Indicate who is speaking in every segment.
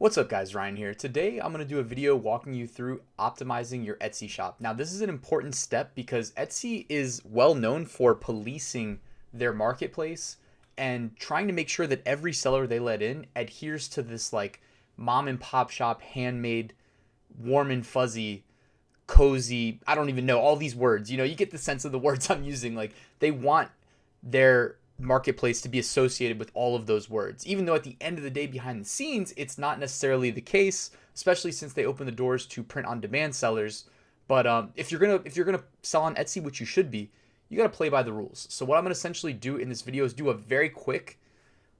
Speaker 1: What's up guys, Ryan here. Today I'm going to do a video walking you through optimizing your Etsy shop. Now this is an important step because Etsy is well known for policing their marketplace and trying to make sure that every seller they let in adheres to this like mom and pop shop, handmade, warm and fuzzy, cozy, I don't even know, all these words. You know, you get the sense of the words I'm using. Like they want their marketplace to be associated with all of those words, even though at the end of the day behind the scenes it's not necessarily the case, especially since they open the doors to print on demand sellers. But if you're gonna sell on Etsy, which you should be, you got to play by the rules. So what I'm gonna essentially do in this video is do a very quick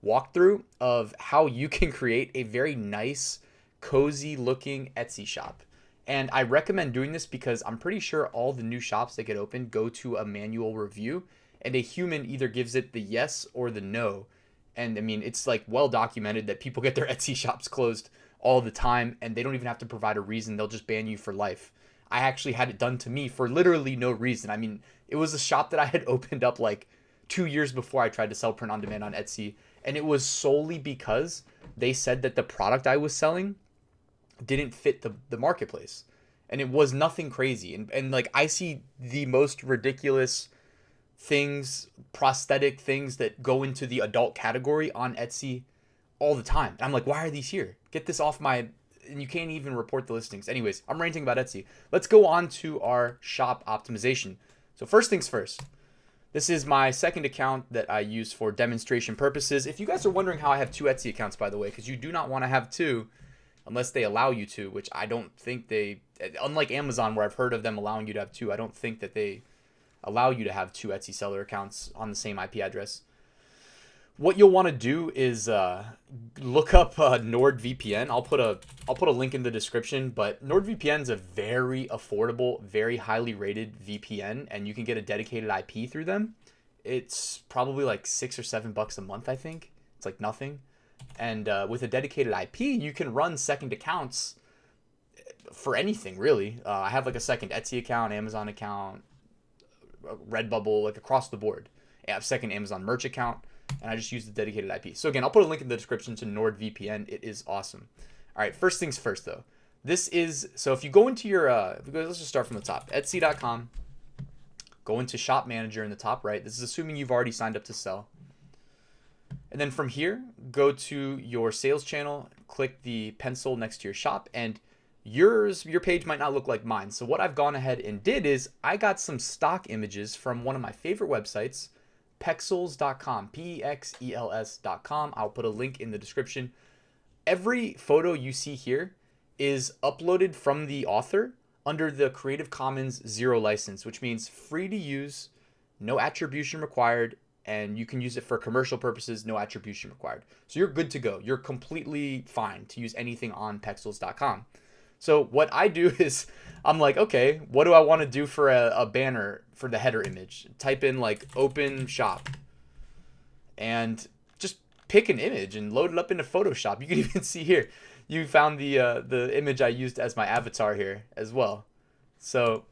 Speaker 1: walkthrough of how you can create a very nice, cozy looking Etsy shop. And I recommend doing this because I'm pretty sure all the new shops that get opened go to a manual review, and a human either gives it the yes or the no. And I mean, it's like well documented that people get their Etsy shops closed all the time and they don't even have to provide a reason. They'll just ban you for life. I actually had it done to me for literally no reason. I mean, it was a shop that I had opened up like 2 years before I tried to sell print on demand on Etsy. And it was solely because they said that the product I was selling didn't fit the marketplace. And it was nothing crazy. And like I see the most ridiculous things, prosthetic things that go into the adult category on Etsy all the time. And I'm like, why are these here? Get this off my... And you can't even report the listings. Anyways, I'm ranting about Etsy. Let's go on to our shop optimization. So first things first, this is my second account that I use for demonstration purposes. If you guys are wondering how I have two Etsy accounts, by the way, because you do not want to have two unless they allow you to, which I don't think they... Unlike Amazon, where I've heard of them allowing you to have two, I don't think that they allow you to have two Etsy seller accounts on the same IP address. What you'll want to do is look up NordVPN. I'll put a link in the description, but NordVPN is a very affordable, very highly rated VPN, and you can get a dedicated IP through them. It's probably like $6 or $7 a month, I think. It's like nothing. And with a dedicated IP, you can run second accounts for anything, really. I have like a second Etsy account, Amazon account, Redbubble, like across the board. I have a second Amazon merch account, and I just use the dedicated IP. So again, I'll put a link in the description to NordVPN. It is awesome. All right, first things first though. This is, so if you go into your, let's just start from the top. Etsy.com, go into Shop Manager in the top right. This is assuming you've already signed up to sell. And then from here, go to your sales channel, click the pencil next to your shop, and your page might not look like mine. So what I've gone ahead and did is I got some stock images from one of my favorite websites, Vexels.com, Pexels.com. I'll put a link in the description. Every photo you see here is uploaded from the author under the Creative Commons 0 license, which means free to use, no attribution required, and you can use it for commercial purposes, no attribution required. So you're good to go. You're completely fine to use anything on Vexels.com. So what I do is I'm like, okay, what do I want to do for a banner for the header image? Type in like open shop and just pick an image and load it up into Photoshop. You can even see here, you found the image I used as my avatar here as well. So,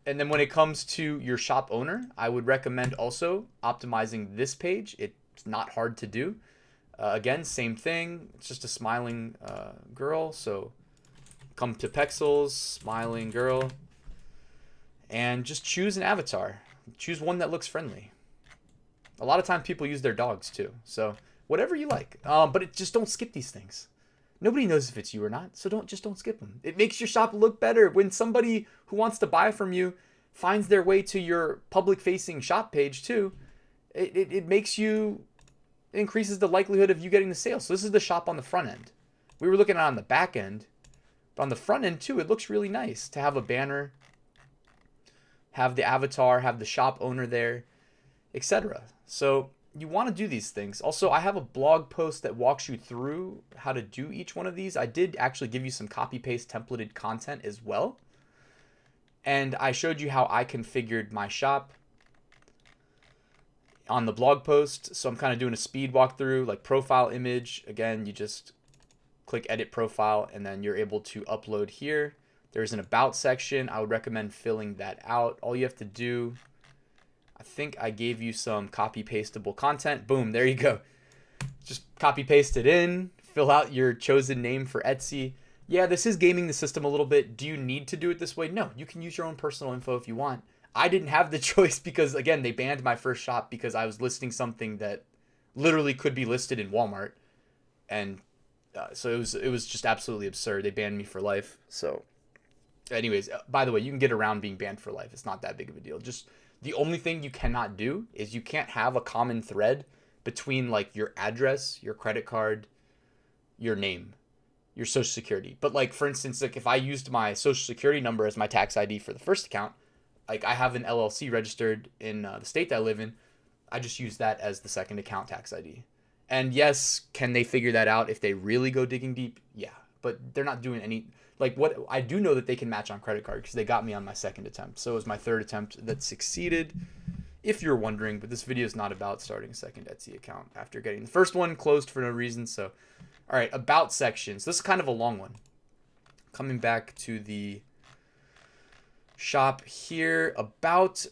Speaker 1: and then when it comes to your shop owner, I would recommend also optimizing this page. It's not hard to do. Again, same thing. It's just a smiling girl. So come to Vexels, smiling girl, and just choose an avatar. Choose one that looks friendly. A lot of times people use their dogs too. So whatever you like. But just don't skip these things. Nobody knows if it's you or not, so don't skip them. It makes your shop look better when somebody who wants to buy from you finds their way to your public-facing shop page too. It makes you, it increases the likelihood of you getting the sale. So this is the shop on the front end. We were looking at it on the back end. But on the front end too, it looks really nice to have a banner, have the avatar, have the shop owner there, etc. So you want to do these things. Also, I have a blog post that walks you through how to do each one of these. I did actually give you some copy-paste templated content as well. And I showed you how I configured my shop on the blog post. So I'm kind of doing a speed walkthrough, like profile image. Again, you just click edit profile and then you're able to upload here. There's an about section. I would recommend filling that out. All you have to do, I think I gave you some copy pastable content. Boom, there you go. Just copy paste it in, fill out your chosen name for Etsy. Yeah, this is gaming the system a little bit. Do you need to do it this way? No, you can use your own personal info if you want. I didn't have the choice because, again, they banned my first shop because I was listing something that literally could be listed in Walmart. And so it was just absolutely absurd. They banned me for life. So anyways, by the way, you can get around being banned for life. It's not that big of a deal. Just the only thing you cannot do is you can't have a common thread between like your address, your credit card, your name, your social security. But like, for instance, like if I used my social security number as my tax ID for the first account, like I have an LLC registered in the state that I live in, I just use that as the second account tax ID. And yes, can they figure that out if they really go digging deep? Yeah, but they're not doing any, like what I do know that they can match on credit card because they got me on my second attempt. So it was my third attempt that succeeded, if you're wondering, but this video is not about starting a second Etsy account after getting the first one closed for no reason. So, all right, about sections. This is kind of a long one. Coming back to the shop here,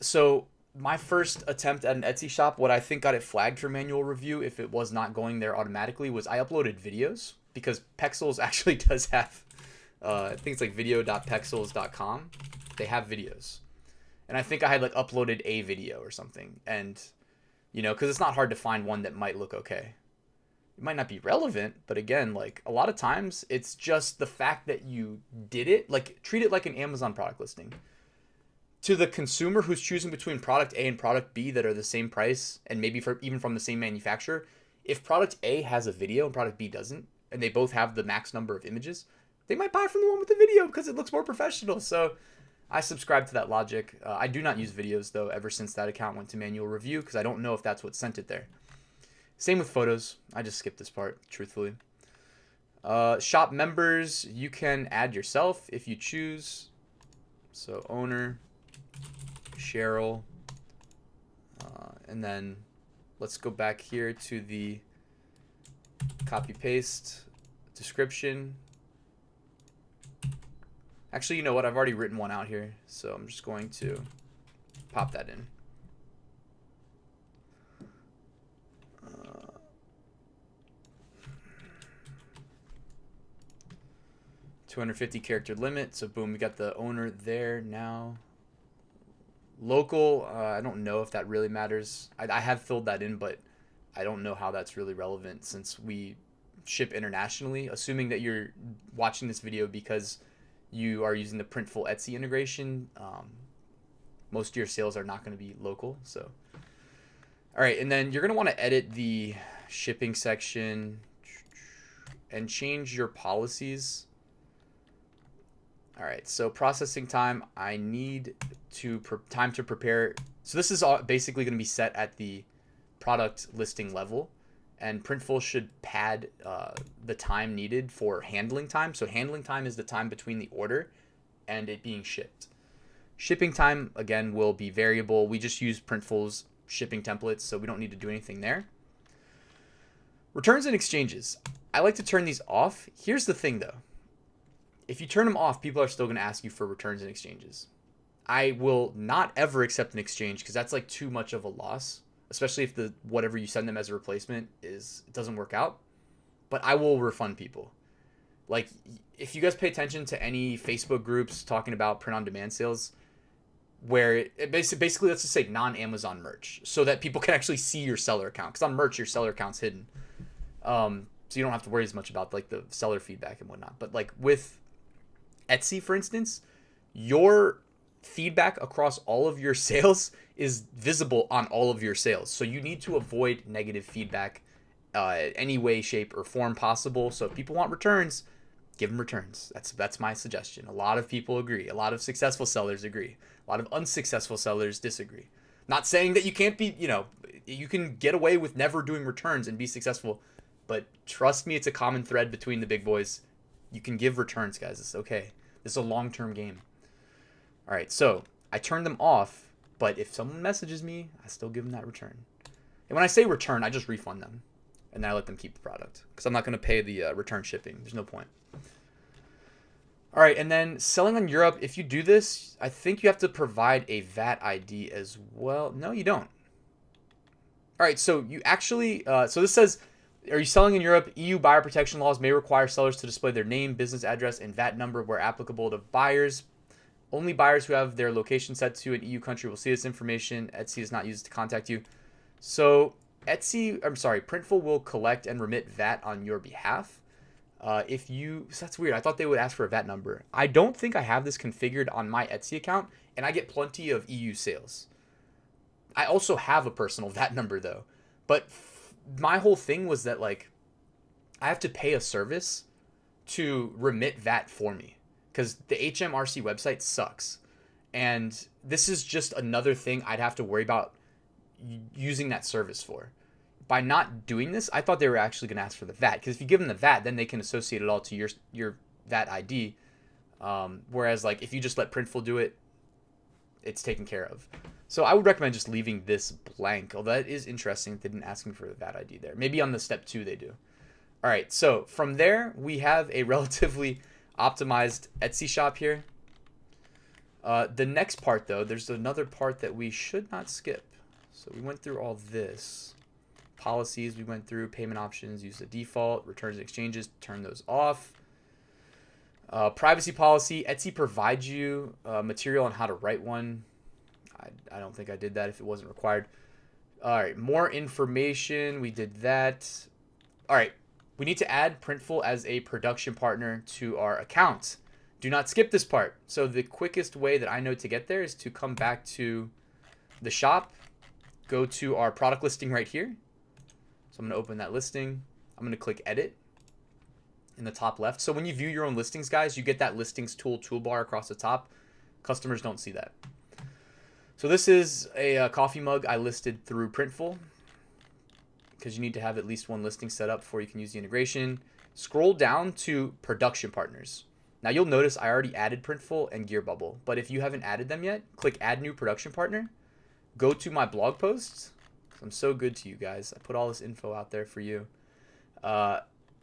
Speaker 1: so my first attempt at an Etsy shop, what I think got it flagged for manual review if it was not going there automatically was I uploaded videos because Vexels actually does have, I think it's like video.vexels.com. They have videos. And I think I had like uploaded a video or something. And, you know, because it's not hard to find one that might look okay. It might not be relevant, but again, like a lot of times it's just the fact that you did it, like treat it like an Amazon product listing. To the consumer who's choosing between product A and product B that are the same price and maybe even from the same manufacturer, if product A has a video and product B doesn't, and they both have the max number of images, they might buy from the one with the video because it looks more professional. So I subscribe to that logic. I do not use videos though ever since that account went to manual review because I don't know if that's what sent it there. Same with photos. I just skipped this part, truthfully. Shop members, you can add yourself if you choose. So owner, Cheryl, and then let's go back here to the copy paste description. Actually, you know what? I've already written one out here, so I'm just going to pop that in. 250 character limit. So boom, we got the owner there now. Local, I don't know if that really matters. I have filled that in, but I don't know how that's really relevant since we ship internationally. Assuming that you're watching this video because you are using the Printful Etsy integration, most of your sales are not going to be local. So, all right, and then you're going to want to edit the shipping section and change your policies. All right, so processing time, I need time to prepare. So this is basically going to be set at the product listing level, and Printful should pad the time needed for handling time. So handling time is the time between the order and it being shipped. Shipping time, again, will be variable. We just use Printful's shipping templates, so we don't need to do anything there. Returns and exchanges. I like to turn these off. Here's the thing, though. If you turn them off, people are still going to ask you for returns and exchanges. I will not ever accept an exchange because that's like too much of a loss, especially if the whatever you send them as a replacement it doesn't work out. But I will refund people. Like if you guys pay attention to any Facebook groups talking about print-on-demand sales, where it basically let's just say non-Amazon merch, so that people can actually see your seller account. Because on merch, your seller account's hidden, so you don't have to worry as much about like the seller feedback and whatnot. But like with Etsy, for instance, your feedback across all of your sales is visible on all of your sales. So you need to avoid negative feedback any way, shape, or form possible. So if people want returns, give them returns. That's my suggestion. A lot of people agree. A lot of successful sellers agree. A lot of unsuccessful sellers disagree. Not saying that you can't be, you can get away with never doing returns and be successful. But trust me, it's a common thread between the big boys. You can give returns, guys. It's okay. This is a long-term game. All right, so I turned them off, but if someone messages me, I still give them that return. And when I say return, I just refund them, and then I let them keep the product because I'm not going to pay the return shipping. There's no point. All right, and then selling on Europe, if you do this, I think you have to provide a VAT ID as well. No, you don't. All right, so you actually, so this says Are you selling in Europe? EU buyer protection laws may require sellers to display their name, business address, and VAT number where applicable to buyers. Only buyers who have their location set to an EU country will see this information. Etsy is not used to contact you. So Printful will collect and remit VAT on your behalf. So that's weird. I thought they would ask for a VAT number. I don't think I have this configured on my Etsy account, and I get plenty of EU sales. I also have a personal VAT number though. But my whole thing was that like I have to pay a service to remit VAT for me because the HMRC website sucks. And this is just another thing I'd have to worry about using that service for. By not doing this, I thought they were actually going to ask for the VAT, because if you give them the VAT, then they can associate it all to your VAT ID. Whereas like if you just let Printful do it, it's taken care of. So I would recommend just leaving this blank. Although that is interesting that they didn't ask me for the VAT ID there. Maybe on the step 2 they do. All right, so from there we have a relatively optimized Etsy shop here. The next part though, there's another part that we should not skip. So we went through all this. Policies we went through, payment options, use the default, returns and exchanges, turn those off. Privacy policy, Etsy provides you material on how to write one. I don't think I did that if it wasn't required. All right, more information, we did that. All right, we need to add Printful as a production partner to our account. Do not skip this part. So the quickest way that I know to get there is to come back to the shop, go to our product listing right here. So I'm going to open that listing. I'm going to click edit in the top left. So when you view your own listings, guys, you get that listings toolbar across the top. Customers don't see that. So this is a coffee mug I listed through Printful, because you need to have at least one listing set up before you can use the integration. Scroll down to production partners. Now you'll notice I already added Printful and Gear Bubble, but if you haven't added them yet, click add new production partner. Go to my blog posts. I'm so good to you guys. I put all this info out there for you.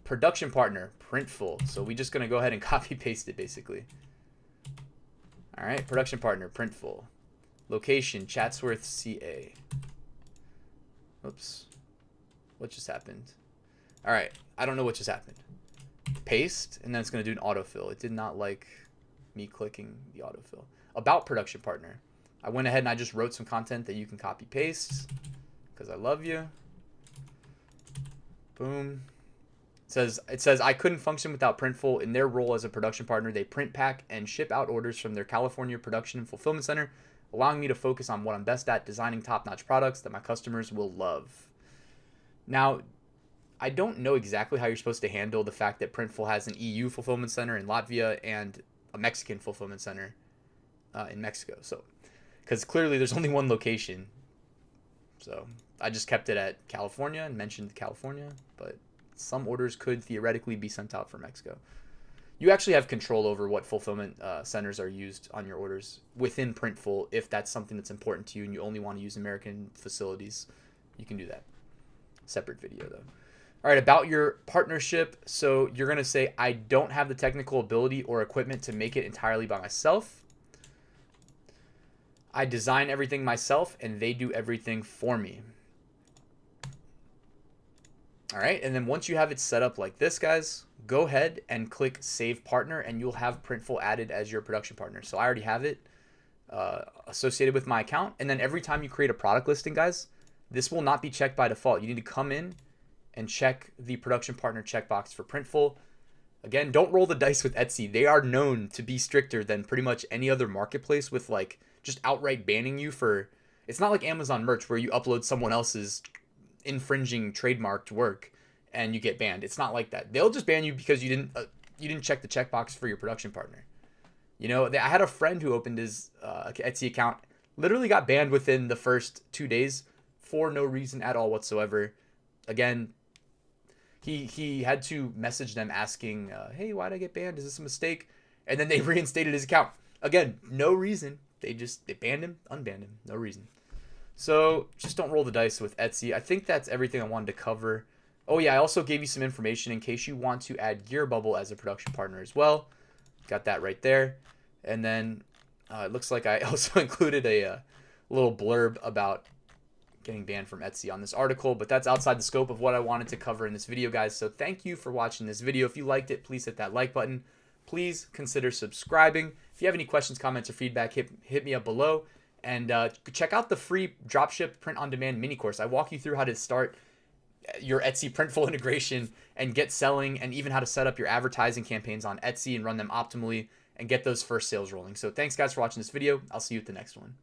Speaker 1: Production partner, Printful. So we're just going to go ahead and copy paste it basically. All right, production partner, Printful. Location, Chatsworth, CA. Oops. What just happened? All right, I don't know what just happened. Paste, and then it's going to do an autofill. It did not like me clicking the autofill. About production partner. I went ahead and I just wrote some content that you can copy paste because I love you. Boom. It says I couldn't function without Printful. In their role as a production partner, they print, pack, and ship out orders from their California production and fulfillment center, allowing me to focus on what I'm best at, designing top-notch products that my customers will love. Now, I don't know exactly how you're supposed to handle the fact that Printful has an EU fulfillment center in Latvia and a Mexican fulfillment center in Mexico. So, because clearly there's only one location. So I just kept it at California and mentioned California, but some orders could theoretically be sent out from Mexico. You actually have control over what fulfillment centers are used on your orders within Printful. If that's something that's important to you and you only want to use American facilities, you can do that. Separate video though. All right, about your partnership. So you're going to say, I don't have the technical ability or equipment to make it entirely by myself. I design everything myself and they do everything for me. All right, and then once you have it set up like this, guys, go ahead and click Save Partner, and you'll have Printful added as your production partner. So I already have it associated with my account. And then every time you create a product listing, guys, this will not be checked by default. You need to come in and check the production partner checkbox for Printful. Again, don't roll the dice with Etsy. They are known to be stricter than pretty much any other marketplace with like just outright banning you for... It's not like Amazon merch where you upload someone else's infringing trademarked work and you get banned. It's not like that. They'll just ban you because you didn't check the checkbox for your production partner. You know, I had a friend who opened his Etsy account, literally got banned within the first 2 days for no reason at all whatsoever. Again, he had to message them asking, hey, why did I get banned? Is this a mistake? And then they reinstated his account. Again, no reason. They banned him, unbanned him, no reason. So just don't roll the dice with Etsy. I think that's everything I wanted to cover. Oh yeah, I also gave you some information in case you want to add Gear Bubble as a production partner as well. Got that right there. And then it looks like I also included a little blurb about getting banned from Etsy on this article, but that's outside the scope of what I wanted to cover in this video, guys. So thank you for watching this video. If you liked it, please hit that like button. Please consider subscribing. If you have any questions, comments, or feedback, hit me up below. And check out the free Dropshipped print-on-demand mini course. I walk you through how to start your Etsy Printful integration and get selling, and even how to set up your advertising campaigns on Etsy and run them optimally and get those first sales rolling. So thanks, guys, for watching this video. I'll see you at the next one.